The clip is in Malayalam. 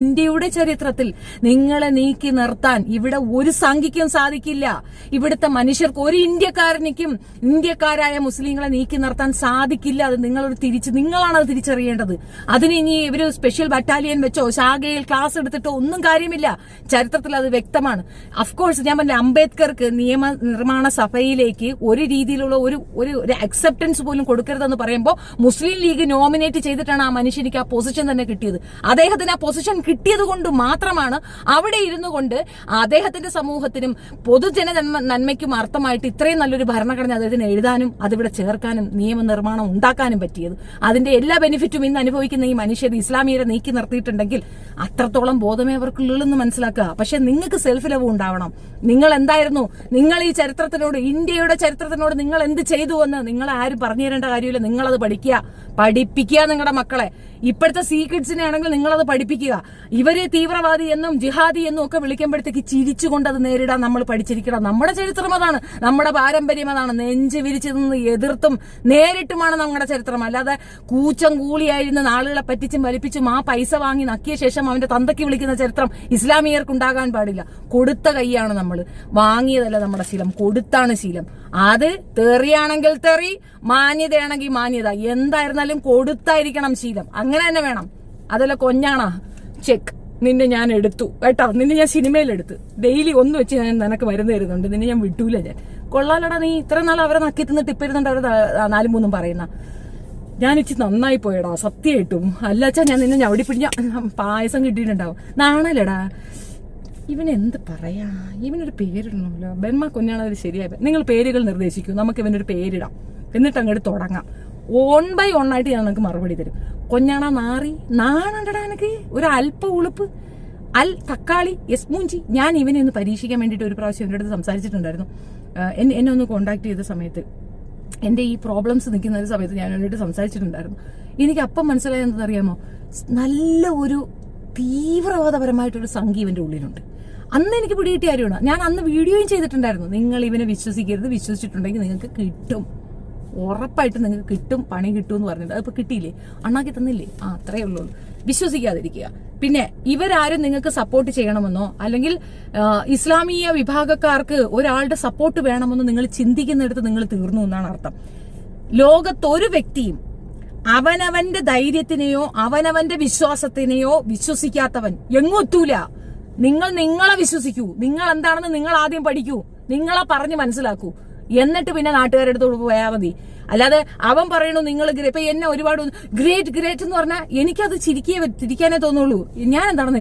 ഇന്ത്യയുടെ ചരിത്രത്തിൽ നിങ്ങളെ നീക്കി നിർത്താൻ ഇവിടെ ഒരു സംഖ്യയ്ക്കും സാധിക്കില്ല. ഇവിടുത്തെ മനുഷ്യർക്ക് ഒരു ഇന്ത്യക്കാരായ മുസ്ലിങ്ങളെ നീക്കി നിർത്താൻ സാധിക്കില്ല. അത് നിങ്ങളാണത് തിരിച്ചറിയേണ്ടത്. അതിന് ഇനി ഇവര് സ്പെഷ്യൽ ബറ്റാലിയൻ വെച്ചോ ശാഖയിൽ ക്ലാസ് എടുത്തിട്ടോ ഒന്നും കാര്യമില്ല. ചരിത്രത്തിൽ അത് വ്യക്തമാണ്. അഫ്കോഴ്സ് ഞാൻ പറഞ്ഞ അംബേദ്കർക്ക് നിയമനിർമ്മാണ സഭയിലേക്ക് ഒരു രീതിയിലുള്ള ഒരു അക്സെപ്റ്റൻസ് പോലും കൊടുക്കരുതെന്ന് പറയുമ്പോൾ മുസ്ലിം ലീഗ് നോമിനേറ്റ് ചെയ്തിട്ടാണ് ആ മനുഷ്യനിക്ക് ആ പൊസിഷൻ തന്നെ കിട്ടിയത്. അദ്ദേഹത്തിന് ആ പൊസിഷൻ കിട്ടിയത് കൊണ്ട് മാത്രമാണ് അവിടെ ഇരുന്നു കൊണ്ട് അദ്ദേഹത്തിന്റെ സമൂഹത്തിനും പൊതുജന നന്മയ്ക്കും അർത്ഥമായിട്ട് ഇത്രയും നല്ലൊരു ഭരണഘടന അദ്ദേഹത്തിന് എഴുതാനും അതിവിടെ ചേർക്കാനും നിയമനിർമ്മാണം ഉണ്ടാക്കാനും പറ്റിയത്. അതിന്റെ എല്ലാ ബെനിഫിറ്റും ഇന്ന് അനുഭവിക്കുന്ന ഈ മനുഷ്യർ ഇസ്ലാമിയരെ നീക്കി നിർത്തിയിട്ടുണ്ടെങ്കിൽ അത്രത്തോളം ബോധമേ അവർക്കുള്ളൂന്ന് മനസ്സിലാക്കുക. പക്ഷെ നിങ്ങൾക്ക് സെൽഫ് ലവ് ഉണ്ടാവണം. നിങ്ങൾ എന്തായിരുന്നു, നിങ്ങൾ ഈ ചരിത്രത്തിനോട്, ഇന്ത്യയുടെ ചരിത്രത്തിനോട് നിങ്ങൾ എന്ത് ചെയ്തു എന്ന് നിങ്ങളെ ആരും പറഞ്ഞു തരേണ്ട കാര്യമില്ല. നിങ്ങളത് പഠിപ്പിക്കുക നിങ്ങളുടെ മക്കളെ. ഇപ്പോഴത്തെ സീക്രട്സിനെ ആണെങ്കിൽ നിങ്ങളത് പഠിപ്പിക്കുക. ഇവരെ തീവ്രവാദി എന്നും ജിഹാദി എന്നും ഒക്കെ വിളിക്കുമ്പോഴത്തേക്ക് ചിരിച്ചുകൊണ്ട് അത് നേരിടാൻ നമ്മൾ പഠിച്ചിരിക്കണം. നമ്മുടെ ചരിത്രം അതാണ്, നമ്മുടെ പാരമ്പര്യം അതാണ്. നെഞ്ച് വിരിച്ചു നിന്ന് എതിർത്തും നേരിട്ടുമാണ് നമ്മുടെ ചരിത്രം. അല്ലാതെ കൂച്ചം കൂളിയായിരുന്ന ആളുകളെ പറ്റിച്ചും വലിപ്പിച്ചും ആ പൈസ വാങ്ങി നക്കിയ ശേഷം അവന്റെ തന്തയ്ക്ക് വിളിക്കുന്ന ചരിത്രം ഇസ്ലാമിയർക്ക് ഉണ്ടാകാൻ പാടില്ല. കൊടുത്ത കൈയാണ് നമ്മൾ, വാങ്ങിയതല്ല നമ്മുടെ ശീലം, കൊടുത്താണ് ശീലം. അത് തെറിയാണെങ്കിൽ തെറി, മാന്യതയാണെങ്കിൽ മാന്യത, എന്തായിരുന്നാലും കൊടുത്തായിരിക്കണം ശീലം. അങ്ങനെ തന്നെ വേണം. അതല്ല കൊഞ്ഞാണാ ചെക്ക്, നിന്നെ ഞാൻ എടുത്തു കേട്ടോ, നിന്നെ ഞാൻ സിനിമയിലെടുത്ത് ഡെയിലി ഒന്ന് വെച്ച് ഞാൻ നിനക്ക് മരുന്ന് തരുന്നുണ്ട്, നിന്നെ ഞാൻ വിട്ടൂല. ഞാൻ കൊള്ളാലടാ, നീ ഇത്ര നാൾ അവരെ നക്കി തിന്നിട്ട് ഇപ്പൊ ഇരുന്നുണ്ട് അവരെ 4-3 പറയുന്ന. ഞാൻ ഇച്ചി നന്നായി പോയടാ സത്യമായിട്ടും. അല്ലാച്ചാ ഞാൻ നിന്നെ ഞവടി പിടിഞ്ഞ പായസം കിട്ടിയിട്ടുണ്ടാവും. നാണല്ലടാ. ഇവനെന്ത് പറയാ, ഇവനൊരു പേരിടണമല്ലോ. ബെന്മ കുഞ്ഞാണത് ശരിയായി. നിങ്ങൾ പേരുകൾ നിർദ്ദേശിക്കൂ, നമുക്ക് ഇവനൊരു പേരിടാം, എന്നിട്ട് അങ്ങോട്ട് തുടങ്ങാം. 1 by 1 ആയിട്ട് ഞാൻ നമുക്ക് മറുപടി തരും. കൊഞ്ഞാണ നാറി, നാണണ്ടടാ എനിക്ക് ഒരു അല്പ ഉളുപ്പ്, തക്കാളി മൂഞ്ചി. ഞാൻ ഇവനെ ഒന്ന് പരീക്ഷിക്കാൻ വേണ്ടിയിട്ട് ഒരു പ്രാവശ്യം എൻ്റെ അടുത്ത് സംസാരിച്ചിട്ടുണ്ടായിരുന്നു. എന്നെ ഒന്ന് കോണ്ടാക്ട് ചെയ്ത സമയത്ത്, എന്റെ ഈ പ്രോബ്ലംസ് നിൽക്കുന്ന ഒരു സമയത്ത് ഞാൻ എന്നോട് സംസാരിച്ചിട്ടുണ്ടായിരുന്നു. എനിക്ക് അപ്പം മനസ്സിലായത് എന്താണെന്നറിയാമോ, നല്ല ഒരു തീവ്രവാദപരമായിട്ടൊരു സംഖ്യ ഇവന്റെ ഉള്ളിലുണ്ട്. അന്ന് എനിക്ക് പിടികിട്ടിയ കാര്യമാണ്. ഞാൻ അന്ന് വീഡിയോയും ചെയ്തിട്ടുണ്ടായിരുന്നു. നിങ്ങൾ ഇവനെ വിശ്വസിക്കരുത്, വിശ്വസിച്ചിട്ടുണ്ടെങ്കിൽ നിങ്ങൾക്ക് കിട്ടും, ഉറപ്പായിട്ട് നിങ്ങൾക്ക് കിട്ടും, പണി കിട്ടും എന്ന് പറഞ്ഞിട്ട് അതിപ്പോ കിട്ടിയില്ലേ, അണ്ണാക്കി തന്നില്ലേ, അത്രയേ ഉള്ളൂ. വിശ്വസിക്കാതിരിക്കുക. പിന്നെ ഇവരാരും നിങ്ങൾക്ക് സപ്പോർട്ട് ചെയ്യണമെന്നോ അല്ലെങ്കിൽ ഇസ്ലാമീയ വിഭാഗക്കാർക്ക് ഒരാളുടെ സപ്പോർട്ട് വേണമെന്നോ നിങ്ങൾ ചിന്തിക്കുന്നിടത്ത് നിങ്ങൾ തീർന്നു എന്നാണ് അർത്ഥം. ലോകത്തൊരു വ്യക്തിയും അവനവന്റെ ധൈര്യത്തിനെയോ അവനവന്റെ വിശ്വാസത്തിനെയോ വിശ്വസിക്കാത്തവൻ എങ്ങൊത്തൂല. നിങ്ങൾ നിങ്ങളെ വിശ്വസിക്കൂ. നിങ്ങൾ എന്താണെന്ന് നിങ്ങൾ ആദ്യം പഠിക്കൂ, നിങ്ങളെ പറഞ്ഞ് മനസ്സിലാക്കൂ, എന്നിട്ട് പിന്നെ നാട്ടുകാരുടെ അടുത്തോട് പോയാൽ മതി. അല്ലാതെ അവൻ പറയണു നിങ്ങൾ ഇപ്പൊ എന്നെ ഒരുപാട് ഗ്രേറ്റ് എന്ന് പറഞ്ഞാൽ എനിക്കത് ചിരിക്കാനേ തോന്നുള്ളൂ. ഞാൻ എന്താണെന്ന്